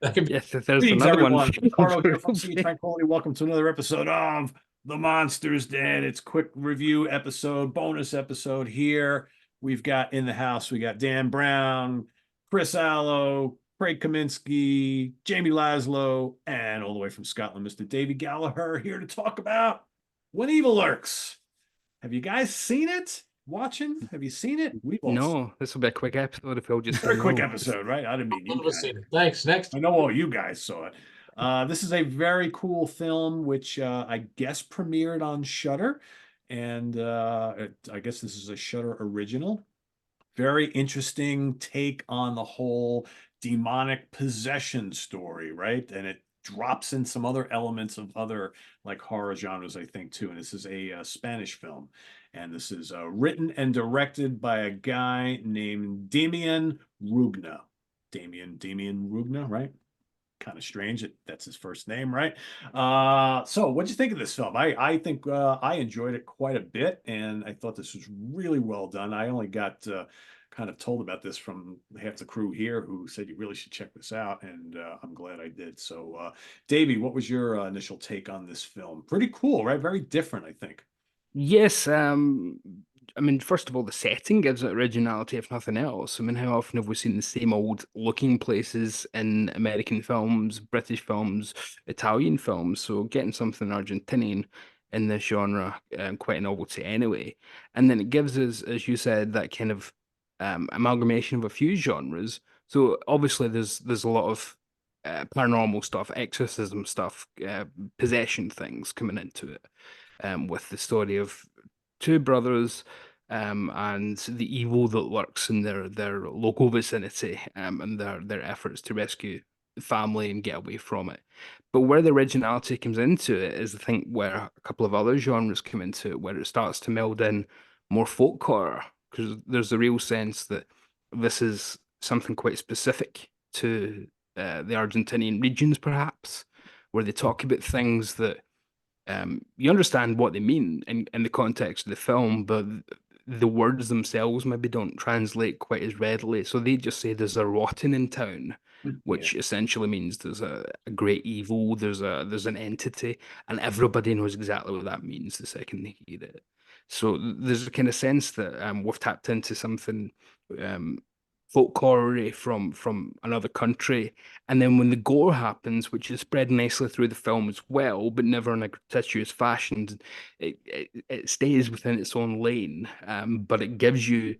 That could be. Yes, there's Greetings, another one. everyone. Pete Pardo here from Sea Tranquility. Welcome to another episode of The Monsters Den. It's quick review episode, bonus episode here. We've got in the house, we got Dan Brown, Chris Allo, Craig Kaminski, Jamie Laszlo, and all the way from Scotland, Mr. Davy Gallagher here to talk about When Evil Lurks. Have you guys seen it? Watching? Have you seen it? We've all seen No, this will be a quick episode if we all it. just say Very quick no. episode, right? I didn't mean you None of us guys. seen it. Thanks. Next. I know all you guys saw it. This is a very cool film, which I guess premiered on Shudder, and I guess this is a Shudder original. Very interesting take on the whole demonic possession story, right? And it drops in some other elements of other like horror genres, I think, too. And this is a Spanish film, and this is written and directed by a guy named Damian Rugna. Damian Rugna, right? Kind of strange that that's his first name, right? So what'd you think of this film? I think I enjoyed it quite a bit, and I thought this was really well done. I only got kind of told about this from half the crew here, who said you really should check this out, and I'm glad I did. So, Davey, what was your initial take on this film? Pretty cool, right? Very different, I think. Yes, I mean, first of all, the setting gives it originality, if nothing else. I mean, how often have we seen the same old looking places in American films, British films, Italian films? So getting something Argentinian in this genre, quite a novelty anyway. And then it gives us, as you said, that kind of amalgamation of a few genres. So obviously, there's a lot of paranormal stuff, exorcism stuff, possession things coming into it, with the story of two brothers, and the evil that lurks in their local vicinity, and their efforts to rescue the family and get away from it. But where the originality comes into it is, I think, where a couple of other genres come into it, where it starts to meld in more folk horror, because there's a real sense that this is something quite specific to the Argentinian regions, perhaps, where they talk about things that you understand what they mean in the context of the film, but the words themselves maybe don't translate quite as readily. So they just say there's a rotten in town, Yeah. which essentially means there's a great evil, there's an entity, and everybody knows exactly what that means the second they hear it. So there's a kind of sense that we've tapped into something um, folklore from another country, and then when the gore happens, which is spread nicely through the film as well, but never in a gratuitous fashion, it stays within its own lane, but it gives you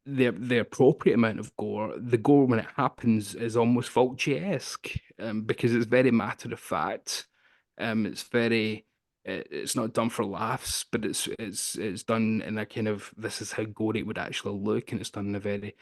the appropriate amount of gore. The gore when it happens is almost Fulci-esque, because it's very matter of fact. It's very it's not done for laughs, but it's done in a kind of, this is how gory it would actually look, and it's done in a very,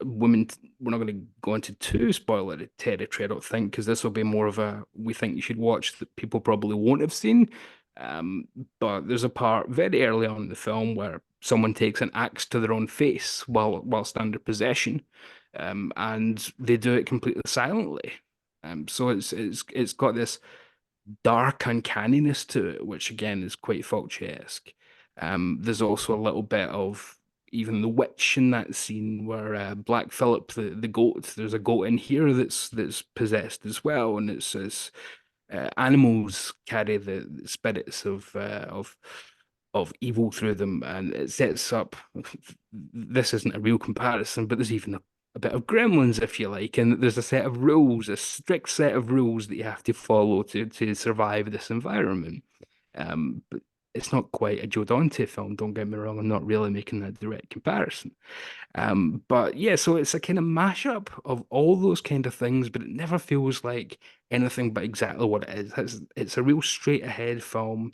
women. We're not going to go into too spoiler territory, I don't think, because this will be more of a we think you should watch that people probably won't have seen. But there's a part very early on in the film where someone takes an axe to their own face whilst under possession, and they do it completely silently. So it's got this dark uncanniness to it, which again is quite Fulci-esque. There's also a little bit of even the witch in that scene where Black Phillip, the goat, there's a goat in here that's possessed as well, and it's animals carry the spirits of evil through them, and it sets up. This isn't a real comparison, but there's even a bit of Gremlins, if you like, and there's a set of rules, a strict set of rules that you have to follow to survive this environment. But it's not quite a Joe Dante film. Don't get me wrong. I'm not really making that direct comparison. But yeah, so it's a kind of mashup of all those kind of things, but it never feels like anything but exactly what it is. It's a real straight ahead film,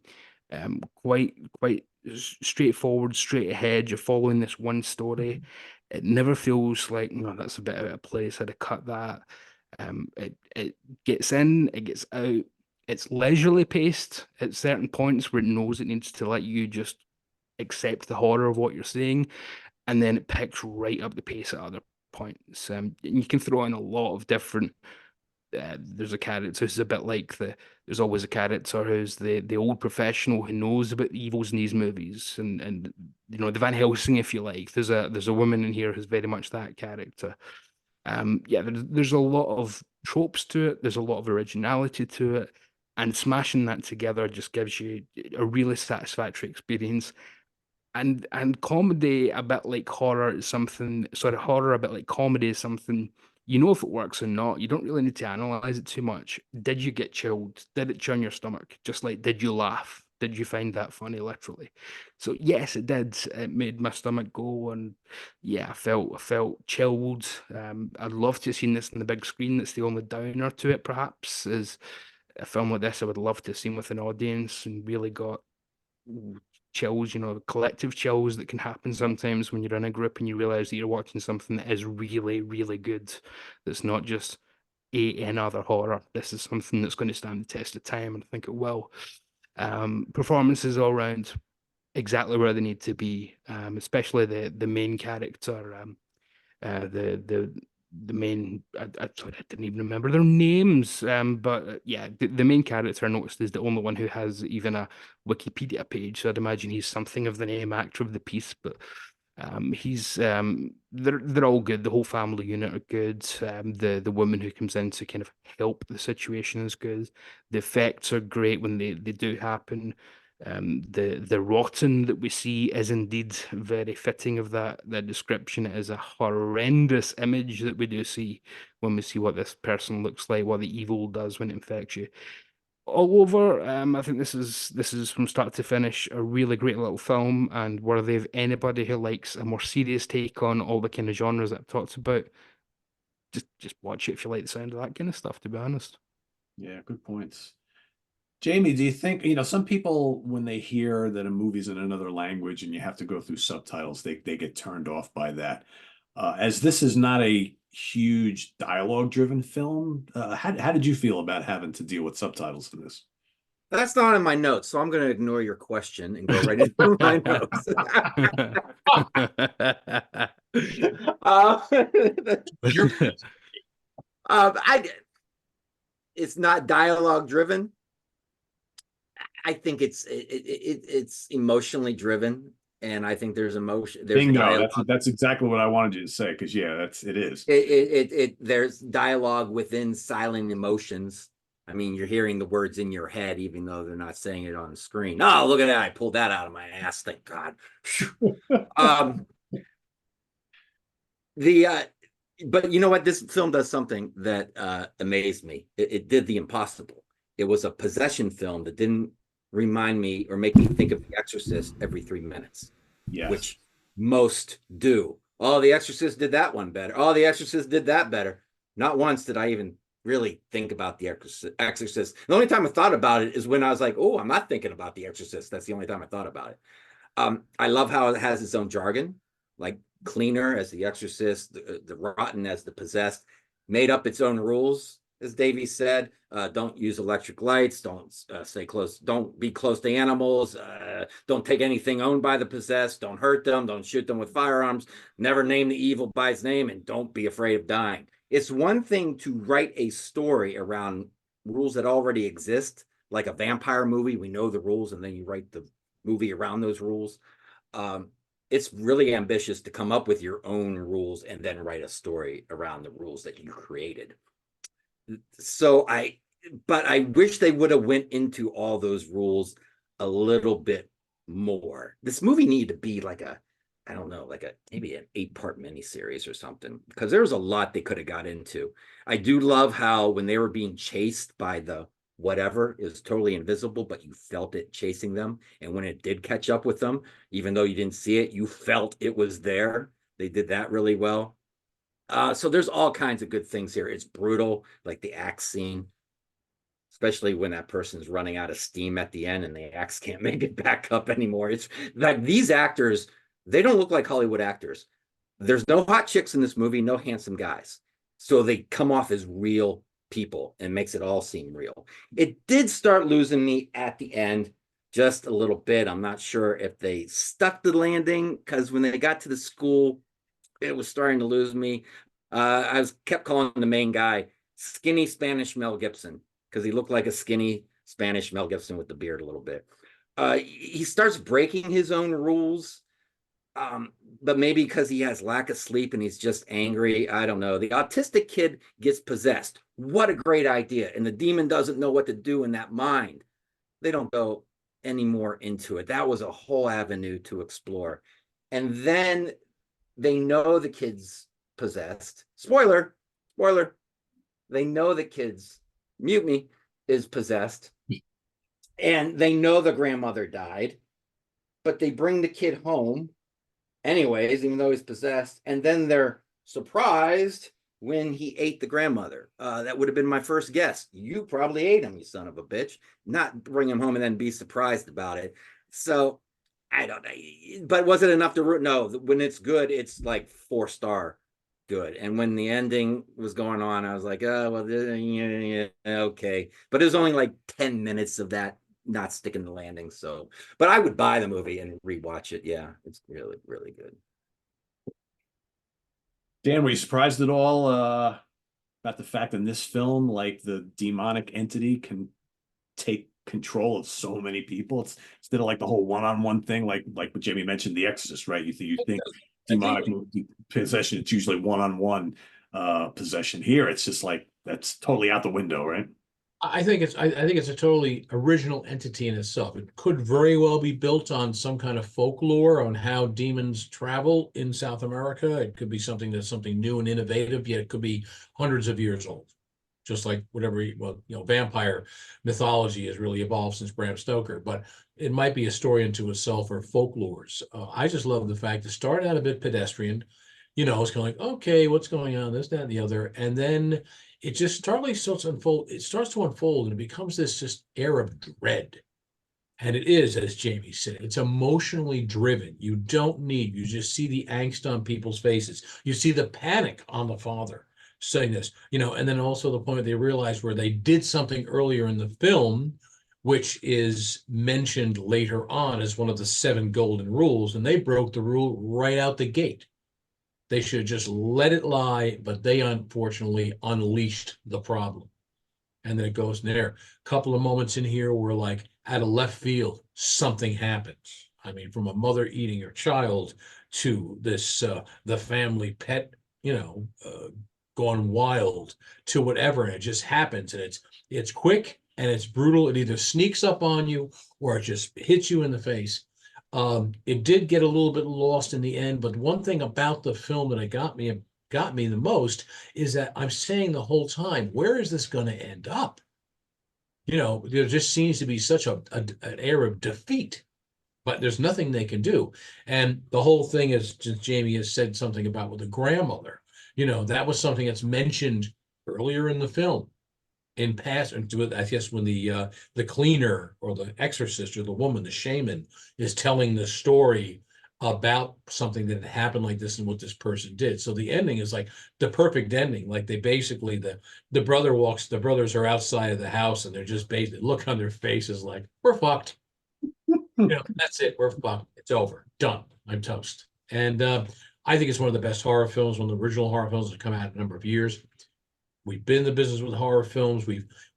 quite straightforward, straight ahead. You're following this one story. It never feels like, no, that's a bit out of place. I'd have cut that. It gets in, it gets out. It's leisurely paced at certain points where it knows it needs to let you just accept the horror of what you're seeing, and then it picks right up the pace at other points. And you can throw in a lot of different. There's a character who's a bit like There's always a character who's the old professional who knows about the evils in these movies, and the Van Helsing, if you like. There's a woman in here who's very much that character. Yeah, there's a lot of tropes to it. There's a lot of originality to it, and smashing that together just gives you a really satisfactory experience. And comedy, a bit like horror, is something. Sorry, horror, a bit like comedy, is something. You know if it works or not. You don't really need to analyze it too much. Did you get chilled? Did it churn your stomach? Just like, did you laugh? Did you find that funny, literally? So yes, it did. It made my stomach go, and yeah, I felt chilled. I'd love to have seen this on the big screen. That's the only downer to it, perhaps, is a film like this. I would love to have seen with an audience and really got chills, collective chills that can happen sometimes when you're in a group and you realize that you're watching something that is really, really good. That's not just another horror. This is something that's going to stand the test of time, and I think it will. Performances all around exactly where they need to be, especially the main character, the main sorry, I didn't even remember their names. But yeah, the main character I noticed is the only one who has even a Wikipedia page. So I'd imagine he's something of the name actor of the piece. But he's they're all good. The whole family unit are good. The woman who comes in to kind of help the situation is good. The effects are great when they do happen. The rotten that we see is indeed very fitting of that description. It is a horrendous image that we do see when we see what this person looks like, what the evil does when it infects you. All over, I think this is from start to finish a really great little film, and worthy of anybody who likes a more serious take on all the kind of genres that I've talked about. Just watch it if you like the sound of that kind of stuff, to be honest. Yeah, good points. Jamie, do you think, some people, when they hear that a movie's in another language and you have to go through subtitles, they get turned off by that. As this is not a huge dialogue-driven film, how did you feel about having to deal with subtitles in this? That's not in my notes, so I'm going to ignore your question and go right into my notes. uh, I it's not dialogue driven. I think it's emotionally driven, and I think there's emotion. There's Bingo. dialogue. That's exactly what I wanted you to say, because yeah, it is. There's dialogue within silent emotions. I mean, you're hearing the words in your head, even though they're not saying it on the screen. Oh, look at that! I pulled that out of my ass. Thank God. um, the but you know what? This film does something that amazed me. It did the impossible. It was a possession film that didn't remind me or make me think of The Exorcist every 3 minutes, Yes. which most do. Oh, The Exorcist did that one better. Oh, The Exorcist did that better. Not once did I even really think about The Exorcist. The only time I thought about it is when I was like, oh, I'm not thinking about The Exorcist. That's the only time I thought about it. I love how it has its own jargon, like cleaner as The Exorcist, the rotten as the possessed, made up its own rules, as Davy said. Don't use electric lights. Don't stay close. Don't be close to animals. Don't take anything owned by the possessed. Don't hurt them. Don't shoot them with firearms. Never name the evil by its name, and don't be afraid of dying. It's one thing to write a story around rules that already exist, like a vampire movie. We know the rules, and then you write the movie around those rules. It's really ambitious to come up with your own rules and then write a story around the rules that you created. So but I wish they would have went into all those rules a little bit more. This movie needed to be like I don't know, like maybe an 8-part miniseries or something, because there was a lot they could have got into. I do love how when they were being chased by the whatever, it was totally invisible, but you felt it chasing them. And when it did catch up with them, even though you didn't see it, you felt it was there. They did that really well. So there's all kinds of good things here. It's brutal, like the axe scene, especially when that person's running out of steam at the end and the axe can't make it back up anymore. It's like these actors, they don't look like Hollywood actors. There's no hot chicks in this movie, no handsome guys. So they come off as real people and makes it all seem real. It did start losing me at the end just a little bit. I'm not sure if they stuck the landing, because when they got to the school, it was starting to lose me. I kept calling the main guy skinny Spanish Mel Gibson, because he looked like a skinny Spanish Mel Gibson with the beard a little bit. He starts breaking his own rules. but maybe because he has lack of sleep and he's just angry. I don't know. The autistic kid gets possessed. What a great idea. And the demon doesn't know what to do in that mind. They don't go any more into it. That was a whole avenue to explore. And then they know the kid's possessed. Spoiler, spoiler. They know the kid's mutiny is possessed. And they know the grandmother died, but they bring the kid home anyways, even though he's possessed. And then they're surprised when he ate the grandmother. That would have been my first guess. You probably ate him, you son of a bitch. Not bring him home and then be surprised about it. So I don't know. But was it enough to root? No, when it's good, it's like 4-star good. And when the ending was going on, I was like, oh, well, yeah, okay. But it was only like 10 minutes of that not sticking the landing. So, but I would buy the movie and rewatch it. Yeah, it's really, really good. Dan, were you surprised at all about the fact in this film, like the demonic entity can take control of so many people? It's instead of like the whole one-on-one thing, like what Jamie mentioned, The Exorcist, right? You think demonic possession, it's usually one-on-one possession. Here, it's just like that's totally out the window, right? I think it's a totally original entity in itself. It could very well be built on some kind of folklore on how demons travel in South America. It could be something that's something new and innovative, yet it could be hundreds of years old. Just like whatever, vampire mythology has really evolved since Bram Stoker, but it might be a story unto itself or folklores. I just love the fact to start out a bit pedestrian, it's kind of like, okay, what's going on, this, that, and the other. And then it just starts to unfold and it becomes this just air of dread. And it is, as Jamie said, it's emotionally driven. You just see the angst on people's faces. You see the panic on the father saying this, and then also the point they realize where they did something earlier in the film, which is mentioned later on as one of the 7 golden rules. And they broke the rule right out the gate. They should just let it lie, but they unfortunately unleashed the problem. And then it goes in there. A couple of moments in here where, like, out of left field, something happens. I mean, from a mother eating her child to this, the family pet, gone wild to whatever. And it just happens. And it's quick and it's brutal. It either sneaks up on you or it just hits you in the face. It did get a little bit lost in the end, but one thing about the film that got me the most is that I'm saying the whole time, where is this going to end up? There just seems to be such an air of defeat, but there's nothing they can do. And the whole thing is, just Jamie has said something about with the grandmother, that was something that's mentioned earlier in the film. In past, I guess when the cleaner or the exorcist or the woman, the shaman, is telling the story about something that had happened like this and what this person did. So the ending is like the perfect ending. Like they basically the brothers are outside of the house and they're just basically look on their faces like, we're fucked. That's it. We're fucked. It's over. Done. I'm toast. And I think it's one of the best horror films, one of the original horror films that come out in a number of years. We've been in the business with horror films.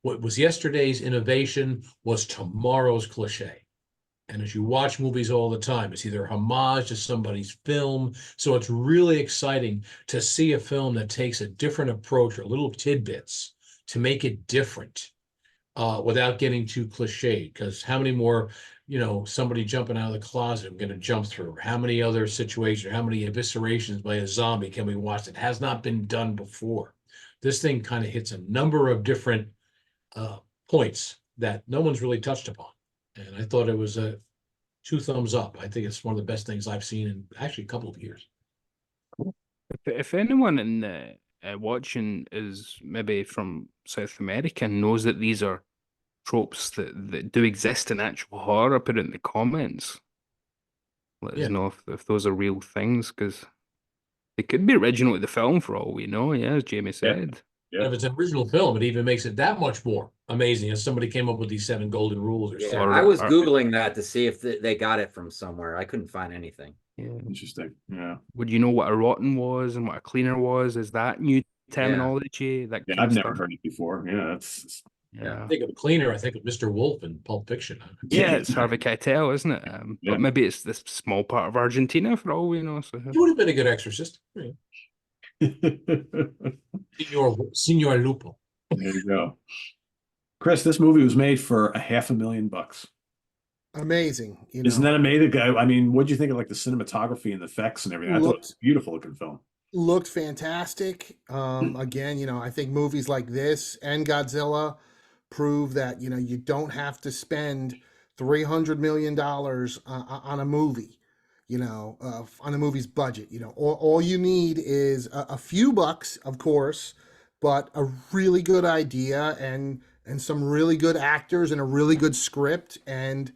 What was yesterday's innovation was tomorrow's cliche. And as you watch movies all the time, it's either a homage to somebody's film. So it's really exciting to see a film that takes a different approach or little tidbits to make it different without getting too cliched. Because how many more, somebody jumping out of the closet I'm going to jump through? How many other situations, how many eviscerations by a zombie can we watch that has not been done before? This thing kind of hits a number of different points that no one's really touched upon. And I thought it was 2 thumbs up. I think it's one of the best things I've seen in actually a couple of years. If anyone in watching is maybe from South America and knows that these are tropes that do exist in actual horror, put it in the comments. Let us know if those are real things, because they could be original to the film for all we know, as Jamie said. Yeah. And if it's an original film, it even makes it that much more amazing if somebody came up with these 7 golden rules or something. I was Googling that to see if they got it from somewhere. I couldn't find anything. Yeah. Interesting. Yeah. Would you know what a rotten was and what a cleaner was? Is that new terminology? That I've never heard it before. Yeah, Yeah. I think of Cleaner. I think of Mr. Wolf in Pulp Fiction. Yeah, it's Harvey Keitel, isn't it? Yeah. But maybe it's this small part of Argentina for all we know. So He would have been a good exorcist. Right. Senor Lupo. There you go. Chris, this movie was made for $500,000. Amazing. Isn't that amazing? I mean, what'd you think of like the cinematography and the effects and everything? I thought it was a beautiful looking film. Looked fantastic. Again, I think movies like this and Godzilla prove that, you don't have to spend $300 million on a movie, on a movie's budget. All you need is a few bucks, of course, but a really good idea and some really good actors and a really good script, and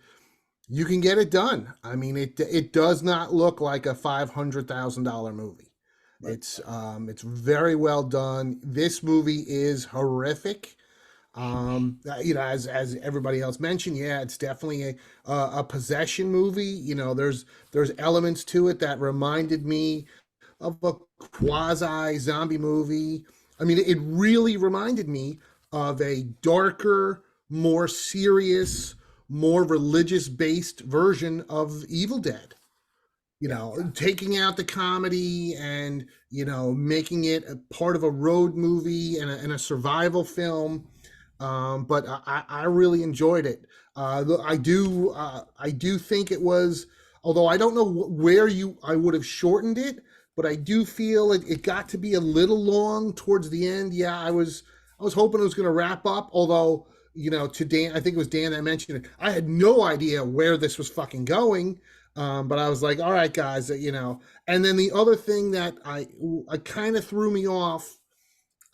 you can get it done. I mean, it does not look like a $500,000 movie. Right. It's very well done. This movie is horrific. As everybody else mentioned, yeah, it's definitely a possession movie. There's elements to it that reminded me of a quasi zombie movie. I mean, it really reminded me of a darker, more serious, more religious based version of Evil Dead. Taking out the comedy and, making it a part of a road movie and a survival film. But I really enjoyed it. I do think it was, although I don't know where I would have shortened it, but I do feel it got to be a little long towards the end. Yeah, I was hoping it was going to wrap up, although, to Dan, I think it was Dan that mentioned it. I had no idea where this was fucking going. But I was like, all right, guys, and then the other thing that I kind of threw me off,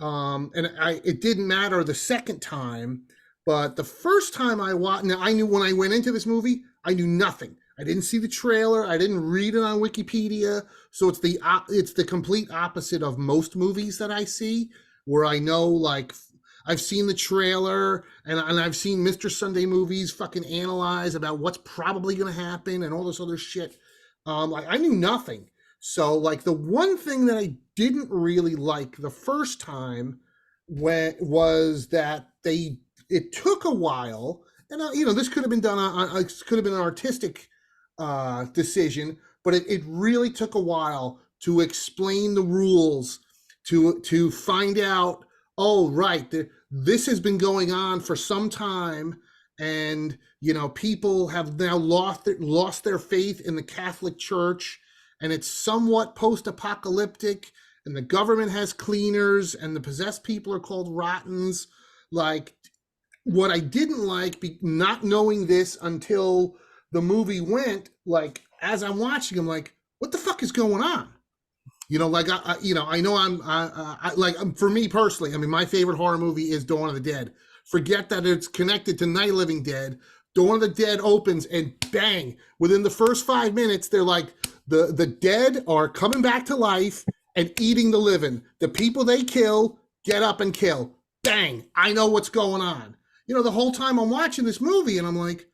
it didn't matter the second time, but the first time I watched, now I knew when I went into this movie, I knew nothing. I didn't see the trailer. I didn't read it on Wikipedia. So it's the complete opposite of most movies that I see, where I know, like, I've seen the trailer and I've seen Mr. Sunday Movies fucking analyze about what's probably going to happen and all this other shit. I knew nothing. So, like, the one thing that I didn't really like the first time was that it took a while, and this could have been done could have been an artistic decision, but it really took a while to explain the rules, to find out, oh, right, this has been going on for some time, and people have now lost their faith in the Catholic Church, and it's somewhat post-apocalyptic, and the government has cleaners, and the possessed people are called rottens. Like, what I didn't like, not knowing this until the movie went, like, as I'm watching, I'm like, what the fuck is going on? I know for me personally, I mean, my favorite horror movie is Dawn of the Dead. Forget that it's connected to Night of the Living Dead. Dawn of the Dead opens and bang, within the first 5 minutes, they're like, the dead are coming back to life and eating the living. The people they kill, get up and kill. Bang, I know what's going on. The whole time I'm watching this movie and I'm like,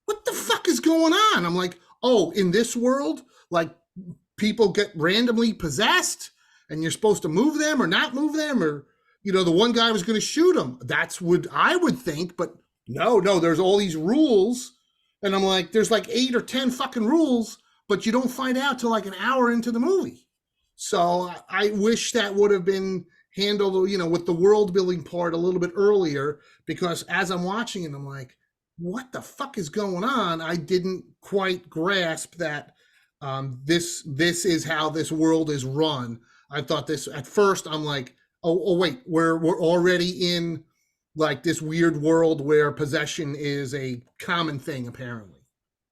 what the fuck is going on? I'm like, oh, in this world, like, people get randomly possessed and you're supposed to move them or not move them, or, the one guy was going to shoot him. That's what I would think, but no, there's all these rules. And I'm like, there's like 8 or 10 fucking rules, but you don't find out till like an hour into the movie. So I wish that would have been handled, with the world building part a little bit earlier, because as I'm watching it, I'm like, what the fuck is going on? I didn't quite grasp that this is how this world is run. I thought this at first. I'm like, oh wait, we're already in like this weird world where possession is a common thing, apparently.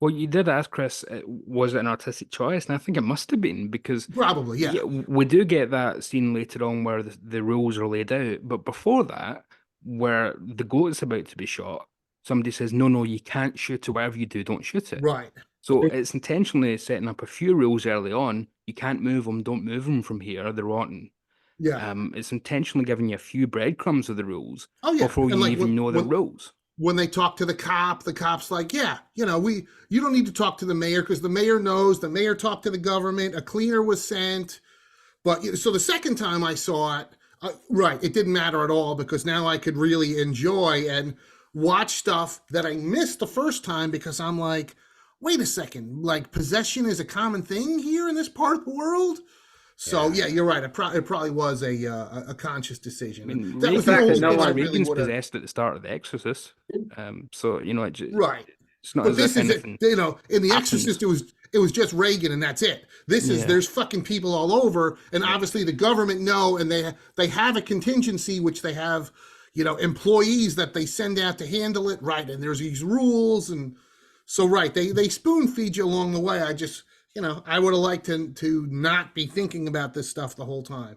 Well, you did ask, Chris, was it an artistic choice? And I think it must have been, because probably, yeah. We do get that scene later on where the rules are laid out. But before that, where the goat's about to be shot, somebody says, no, you can't shoot it. Whatever you do, don't shoot it. Right. So it's intentionally setting up a few rules early on. You can't move them. Don't move them from here. They're rotten. Yeah. It's intentionally giving you a few breadcrumbs of the rules before and you like even know the rules. When they talk to the cop's like, yeah, you don't need to talk to the mayor because the mayor knows. The mayor talked to the government. A cleaner was sent. But so the second time I saw it, Right. It didn't matter at all because now I could really enjoy and watch stuff that I missed the first time because I'm like, wait a second, like possession is a common thing here in this part of the world. So Yeah. yeah, you're right. It probably was a conscious I decision. mean, And that was the fact that only no thing I one- really Reagan's would have. possessed at the start of The Exorcist. So you know, Right. it's not But as this if is it. anything You know, in The happens. Exorcist, it was just Reagan, and that's it. This is Yeah. there's fucking people all over, and obviously the government know, and they have a contingency, which they have, you know, employees that they send out to handle it, right? And there's these rules, and so right, they spoon feed you along the way. I just, you know, I would have liked to not be thinking about this stuff the whole time.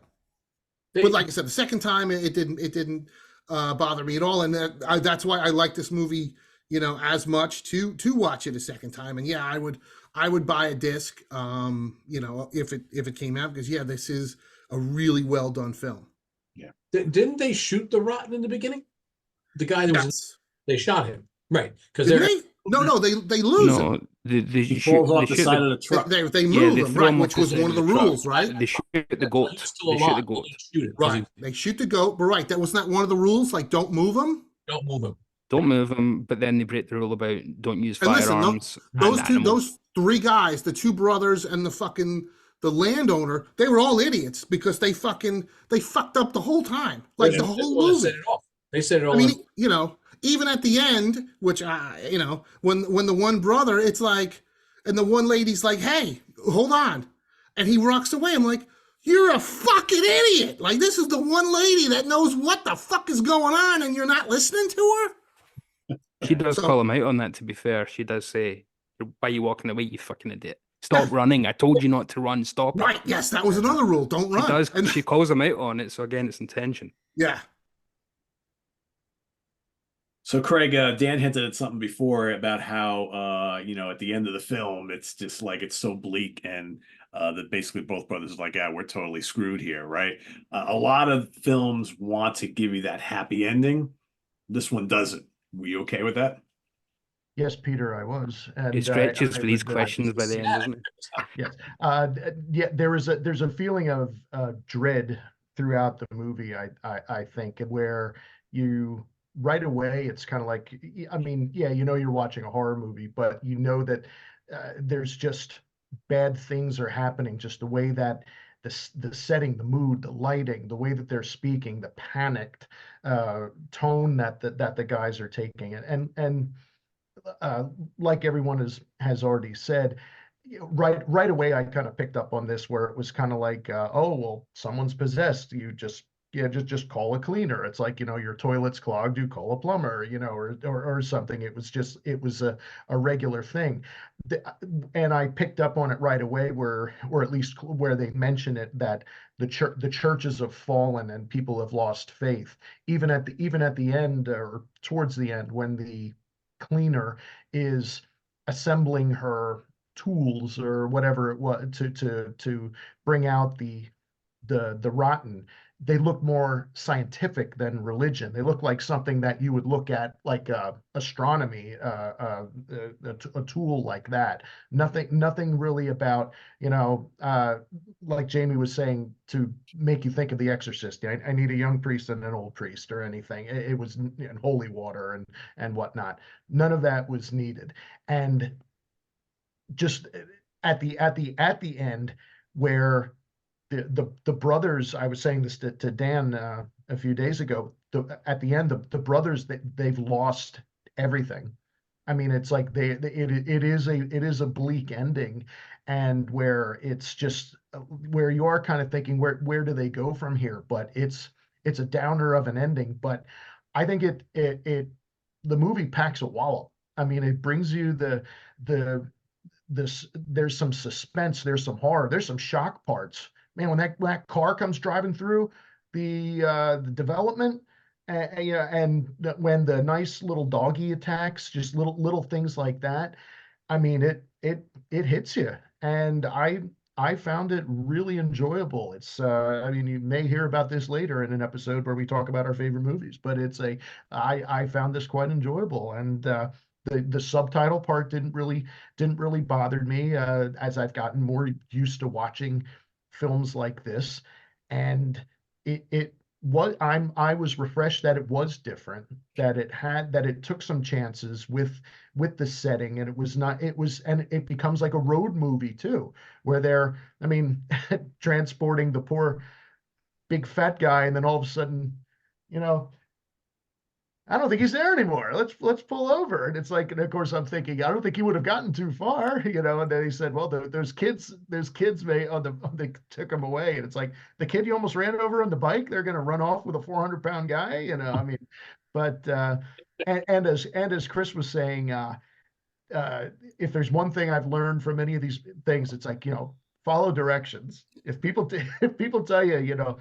But like I said, the second time it didn't bother me at all, and that's why I like this movie, you know, as much to watch it a second time. And yeah, I would buy a disc, you know, if it came out because yeah, this is a really well done film. Didn't they shoot the Rotten in the beginning? The guy that was Yes. they shot him, right? Because Didn't they're they? No, they lose No, him. they He shoot, falls they off the shoot side of the truck. They yeah, move they him, throw right, him which off the was side one of of the the truck. rules, right? They shoot the He's goat. still They shoot alive. the goat. Shoot it, 'cause Right. They shoot the goat, but right, that was not one of the rules. Like, don't move him. don't move him. Don't move them, but then they break the rule about don't use And listen, firearms those and two, animals. those three guys, the two brothers and the landowner, they were all idiots because they fucked up the whole time, like They the were the whole one that set movie. it off. They set it all. I mean, in. you know, even at the end, which you know, when the one brother, it's like, and the one lady's like, "Hey, hold on," and he walks away. I'm like, "You're a fucking idiot! Like this is the one lady that knows what the fuck is going on, and you're not listening to her." She does So- call him out on that, to be fair. She does say, why are you walking away, you fucking idiot? Stop running. I told you not to run. Stop it. Right? Yes, that was another rule. Don't She run. does. And She calls him out on it. So again, it's intention. yeah. So Craig, Dan hinted at something before about how you know, at the end of the film, it's just like it's so bleak, and that basically both brothers are like, yeah, we're totally screwed here, right? A lot of films want to give you that happy ending. This one doesn't. Were you okay with that? Yes, Peter, I was. He And stretches I for these would, questions by the end, doesn't he? yes. Yeah, there's a feeling of dread throughout the movie, I think, where you right away it's kind of like, I mean, yeah, you know you're watching a horror movie, but you know that there's just bad things are happening, just the way that the setting, the mood, the lighting, the way that they're speaking, the panicked tone that the guys are taking, and like everyone has already said, right away, I kind of picked up on this where it was kind of like, oh well, someone's possessed. You just call a cleaner. It's like, you know, your toilet's clogged, you call a plumber, you know, or something. It was a regular thing, and I picked up on it right away or at least where they mention it, that the churches have fallen and people have lost faith. Even at the end, or towards the end, when the cleaner is assembling her tools or whatever it was to bring out the rotten, they look more scientific than religion. They look like something that you would look at, like astronomy, a tool like that. Nothing really about, you know, like Jamie was saying, to make you think of The Exorcist. I need a young priest and an old priest or anything. It was, you know, holy water and whatnot. None of that was needed. And just at the end, where the brothers, I was saying this to Dan a few days ago, at the end, the brothers, they've lost everything. I mean, it's like it is a bleak ending, and where it's just where you are kind of thinking, where do they go from here? But it's a downer of an ending. But I think the movie packs a wallop. I mean, it brings you the this there's some suspense, there's some horror, there's some shock parts. Man, when that car comes driving through the development, you know, and when the nice little doggy attacks, just little things like that. I mean, it hits you, and I found it really enjoyable. It's I mean, you may hear about this later in an episode where we talk about our favorite movies, but I found this quite enjoyable, and the subtitle part didn't really bother me, as I've gotten more used to watching films like this, and it I was refreshed that it was different, that it took some chances with the setting, and it was not it was and it becomes like a road movie too, where they're, I mean, transporting the poor big fat guy, and then all of a sudden, you know, I don't think he's there anymore. Let's pull over. And it's like, and of course I'm thinking, I don't think he would have gotten too far, you know. And then he said, well, there's kids, may they took him away. And it's like, the kid you almost ran over on the bike, they're gonna run off with a 400-pound guy, you know. I mean, but and as Chris was saying, uh, if there's one thing I've learned from any of these things, it's like, you know, follow directions. If people if people tell you, you know,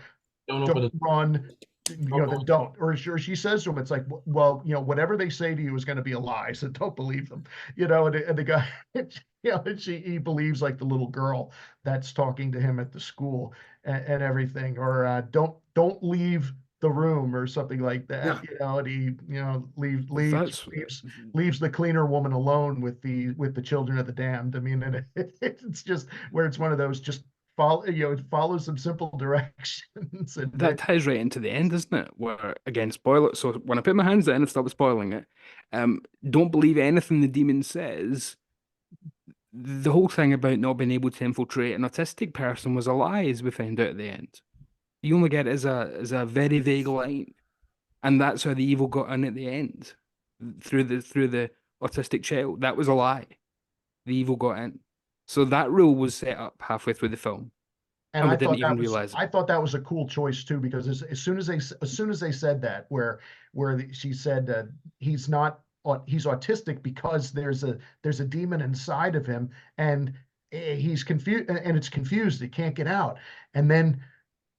Don't open don't run, you know, then don't. Or sure, she says to him, it's like, well, you know, whatever they say to you is going to be a lie, so don't believe them, you know. And the guy, you know, and he believes like the little girl that's talking to him at the school, and everything. Or don't leave the room or something like that, Yeah. you know. And he, you know, That's leaves the cleaner woman alone with the children of the damned. I mean, and it's just where it's one of those, just follow, you know, it follows some simple directions. And that ties right into the end, doesn't it? Where, again, spoiler. So when I put my hands down and stop spoiling it, don't believe anything the demon says. The whole thing about not being able to infiltrate an autistic person was a lie, as we found out at the end. You only get it as a very vague line, and that's how the evil got in at the end, through the autistic child. That was a lie. The evil got in. So that rule was set up halfway through the film, And and we I didn't thought even that was realize it. I thought that was a cool choice too, because as soon as they said that, she said, he's not he's autistic because there's a demon inside of him, and he's confused, and it's confused, it can't get out. And then,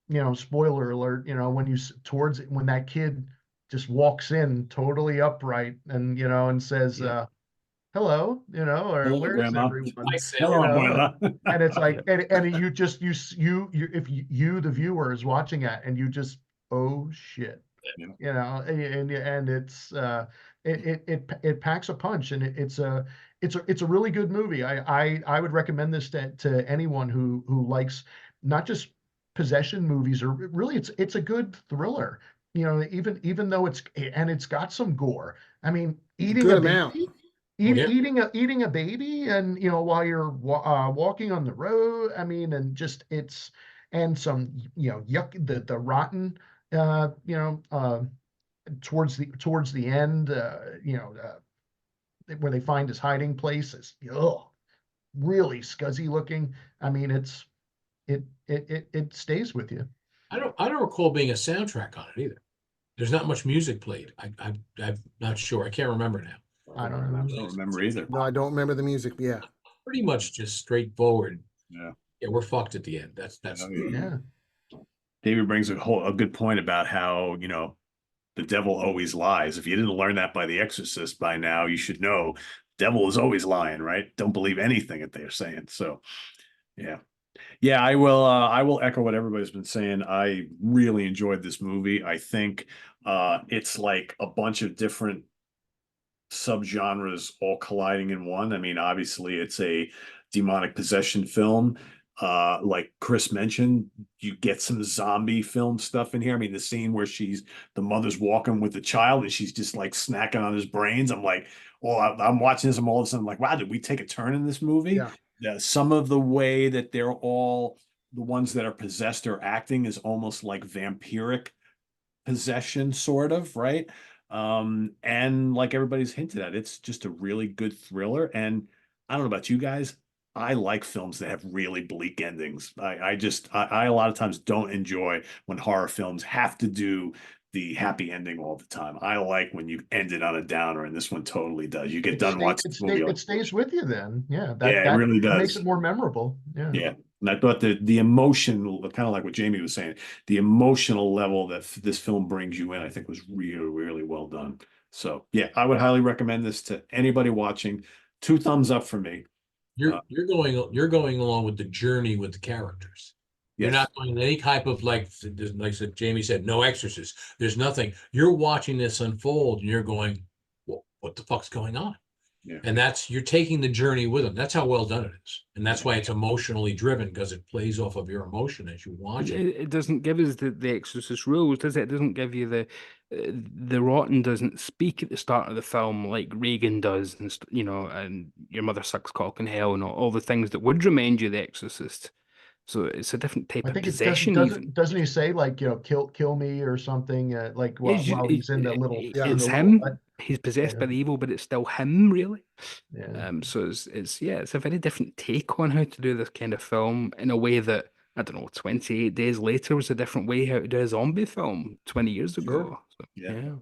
you know, spoiler alert, you know, when that kid just walks in totally upright, and, you know, and says, Yeah. hello, you know, or Hello, where is Grandma. everyone? I say, Hello, You know, Abuela. and it's like, and you just, if you the viewer is watching it, and you just, oh shit, Yeah. you know. And it's it packs a punch, and it's a really good movie. I would recommend this to anyone who likes not just possession movies, or really, it's a good thriller, you know. Even though it's got some gore. I mean, eating Good a amount. baby, yeah. eating a baby, and, you know, while you're walking on the road. I mean, and just and some, you know, yuck, the rotten, you know, towards the end, you know, where they find his hiding place is, oh, really scuzzy looking. I mean, it stays with you. I don't recall being a soundtrack on it either. There's not much music played. I'm not sure. I can't remember now. I don't I remember. don't remember either. No, I don't remember the music. But yeah. Pretty much just straightforward. Yeah. Yeah, we're fucked at the end. That's Yeah. David brings a good point about how, you know, the devil always lies. If you didn't learn that by The Exorcist by now, you should know devil is always lying, right? Don't believe anything that they're saying. So, yeah. Yeah, I will echo what everybody's been saying. I really enjoyed this movie. I think it's like a bunch of different subgenres all colliding in one. I mean, obviously it's a demonic possession film. Like Chris mentioned, you get some zombie film stuff in here. I mean, the scene where the mother's walking with the child and she's just like snacking on his brains. I'm like, well, I'm watching this, I'm all of a sudden like, wow, did we take a turn in this movie? Yeah. Some of the way that they're all the ones that are possessed are acting is almost like vampiric possession, sort of, right? And like everybody's hinted at, it's just a really good thriller. And I don't know about you guys, I like films that have really bleak endings. I a lot of times don't enjoy when horror films have to do the happy ending all the time. I like when you end it on a downer, and this one totally does. You get done watching this movie, It stays with you then. Yeah, yeah, it really that makes does. it more memorable. Yeah. Yeah. And I thought that the emotion, kind of like what Jamie was saying, the emotional level that this film brings you in, I think was really, really well done. So yeah, I would highly recommend this to anybody watching. 2 thumbs up for me. you're going along with the journey with the characters. You're Yes. not going any type of like Jamie said, no exorcist. There's nothing. You're watching this unfold, and you're going, well, what the fuck's going on? Yeah. And you're taking the journey with them. That's how well done it is. And that's why it's emotionally driven, because it plays off of your emotion as you watch it. It doesn't give us the Exorcist rules, does it? It doesn't give you the Rotten doesn't speak at the start of the film like Reagan does, and and your mother sucks cock in hell, and all the things that would remind you of the Exorcist. So it's a different type I of think it possession, even. doesn't he say like, kill me or something, like Yeah, while he's in the little, Yeah. in it's the him. little, He's possessed yeah. by the evil, but it's still him, really. Yeah. So it's a very different take on how to do this kind of film in a way that, I don't know, 28 days later was a different way how to do a zombie film 20 years ago. So, Yeah,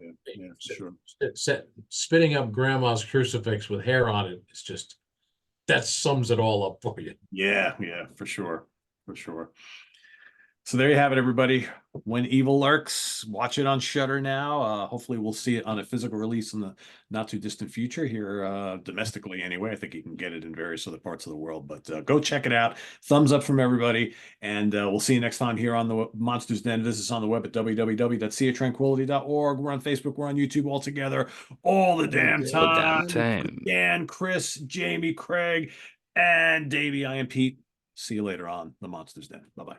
for sure. Spitting up grandma's crucifix with hair on it, it's just, that sums it all up for you. Yeah, for sure. So there you have it, everybody. When Evil Lurks, watch it on Shudder now. Hopefully we'll see it on a physical release in the not too distant future here, domestically anyway. I think you can get it in various other parts of the world, but go check it out. Thumbs up from everybody, and we'll see you next time here on the Monsters Den. Visit us on the web at www.seatranquility.org. We're on Facebook, we're on YouTube all together, all the damn time. Dan, Chris, Jamie, Craig, and Davey. I am Pete. See you later on the Monsters Den. Bye-bye.